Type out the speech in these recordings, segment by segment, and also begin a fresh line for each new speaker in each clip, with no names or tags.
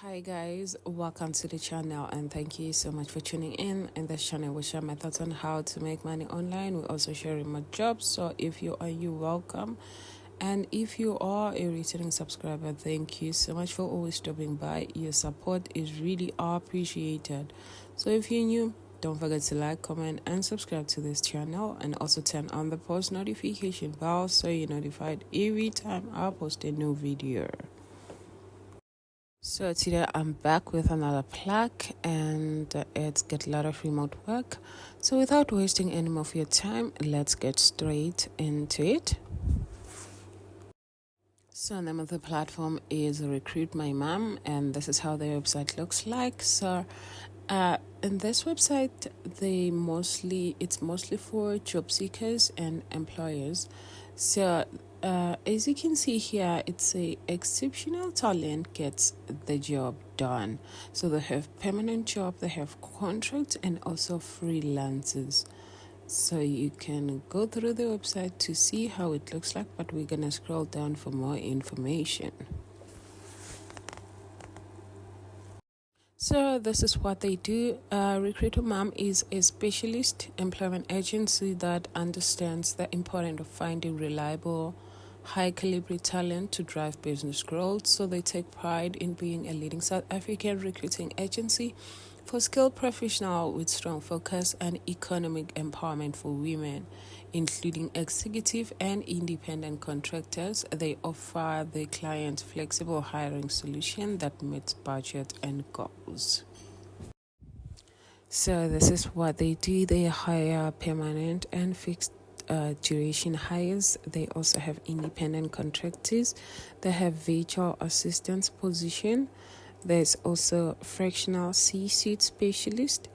Hi guys, welcome to the channel and thank you so much for tuning in this channel. We share methods on how to make money online. We also share remote jobs, so if you are welcome, and if you are a returning subscriber, thank you so much for always stopping by. Your support is really appreciated. So if you're new, don't forget to like, comment and subscribe to this channel, and also turn on the post notification bell so you're notified every time I post a new video. So today I'm back with another plug, and it's get a lot of remote work. So without wasting any more of your time, let's get straight into it. So the name of the platform is Recruit My Mom, and this is how the website looks like. So in this website, it's mostly for job seekers and employers. So as you can see here, it's a exceptional talent gets the job done. So they have permanent job, they have contracts, and also freelancers. So you can go through the website to see how it looks like, but we're gonna scroll down for more information. So this is what they do. Recruiter Mom is a specialist employment agency that understands the importance of finding reliable, high caliber talent to drive business growth. So they take pride in being a leading South African recruiting agency for skilled professionals with strong focus and economic empowerment for women, including executive and independent contractors. They offer their clients flexible hiring solution that meets budget and goals. So this is what they do. They hire permanent and fixed duration hires. They also have independent contractors. They have virtual assistance position. There's also fractional C-suite specialist.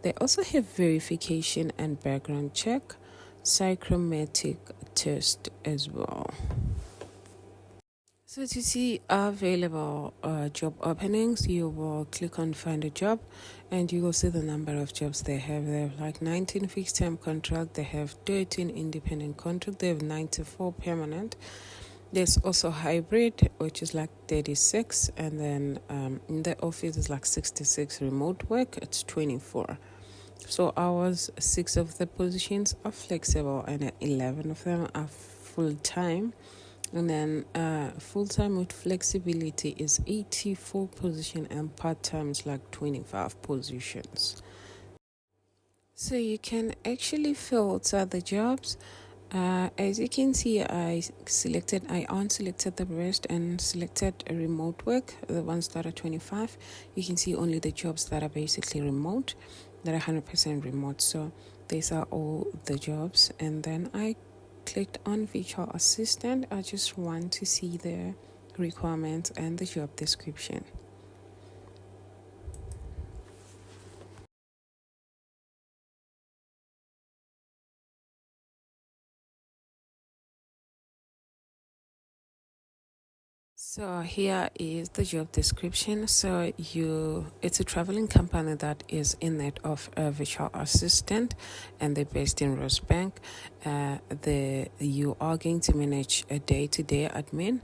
They also have verification and background check, psychometric test as well. So to see available job openings, you will click on find a job, and you will see the number of jobs they have. They have like 19 fixed term contract, they have 13 independent contract, they have 94 permanent. There's also hybrid, which is like 36, and then in the office is like 66. Remote work, it's 24. So hours, 6 of the positions are flexible, and 11 of them are full time. And then full time with flexibility is 84 position, and part time is like 25 positions. So you can actually filter the jobs. As you can see, I unselected the rest and selected a remote work, the ones that are 25. You can see only the jobs that are basically remote, that are 100% remote. So these are all the jobs. And then I clicked on virtual assistant. I just want to see the requirements and the job description. So here is the job description. So it's a traveling company that is in need of a virtual assistant, and they're based in Rosebank. You are going to manage a day-to-day admin,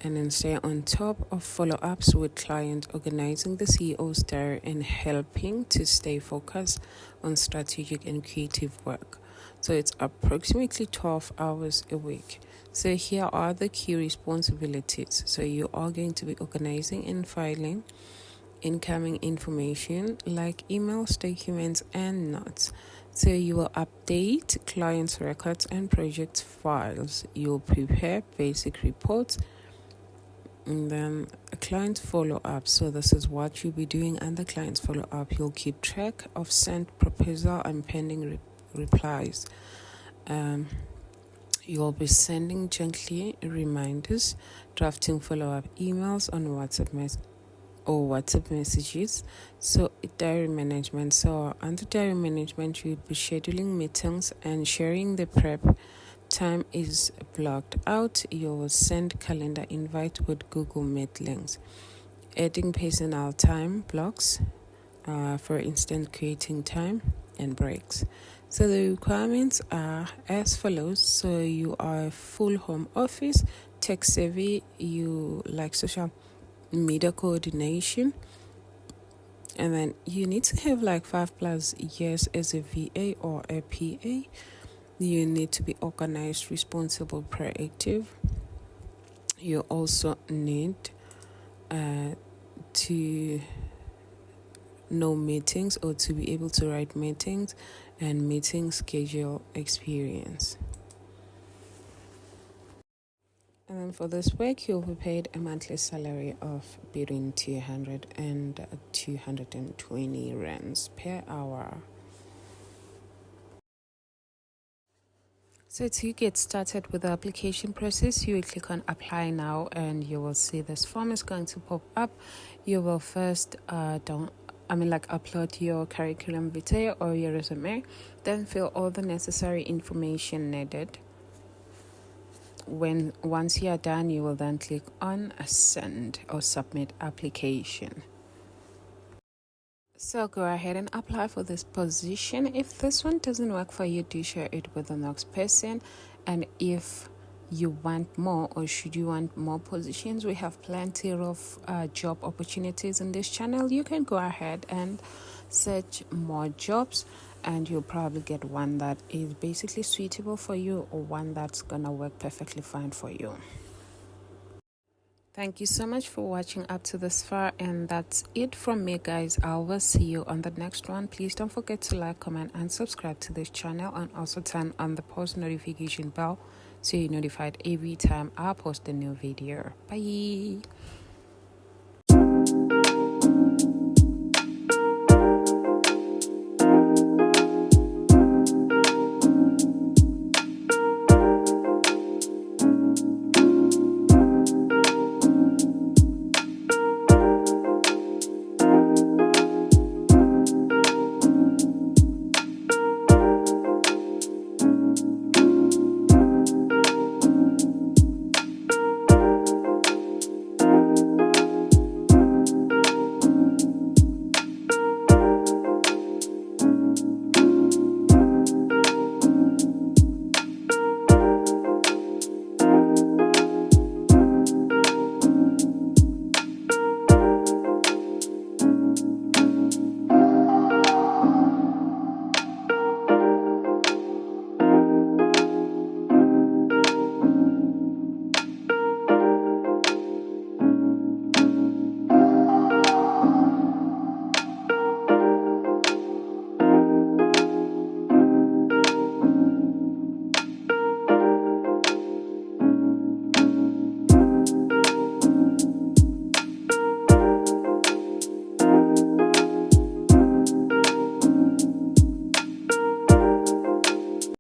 and then stay on top of follow-ups with clients, organizing the CEO's diary, and helping to stay focused on strategic and creative work. So it's approximately 12 hours a week. So here are the key responsibilities. So you are going to be organizing and filing incoming information like emails, documents, and notes. So you will update clients' records and project files. You'll prepare basic reports, and then a client follow-up. So this is what you'll be doing, and the client's follow-up. You'll keep track of sent proposal and pending replies. You'll be sending gently reminders, drafting follow-up emails on WhatsApp messages. So diary management. So under diary management, you'll be scheduling meetings and sharing the prep. Time is blocked out. You will send calendar invite with Google Meet links. Adding personal time blocks, for instance, creating time and breaks. So the requirements are as follows. So you are full home office, tech savvy, you like social media coordination, and then you need to have like 5+ years as a VA or a PA. You need to be organized, responsible, proactive. You also need to know meetings, or to be able to write meetings and meeting schedule experience. And then for this work, you'll be paid a monthly salary of between 200 and 220 rands per hour. So to get started with the application process, you will click on apply now, and you will see this form is going to pop up. You will first upload your curriculum vitae or your resume, then fill all the necessary information needed. Once you are done, you will then click on send or submit application. So go ahead and apply for this position. If this one doesn't work for you, do share it with the next person. And if you want more, or should you want more positions, we have plenty of job opportunities in this channel. You can go ahead and search more jobs, and you'll probably get one that is basically suitable for you, or one that's gonna work perfectly fine for you. Thank you so much for watching up to this far, and that's it from me, guys. I will see you on the next one. Please don't forget to like, comment, and subscribe to this channel, and also turn on the post notification bell so you're notified every time I post a new video. Bye.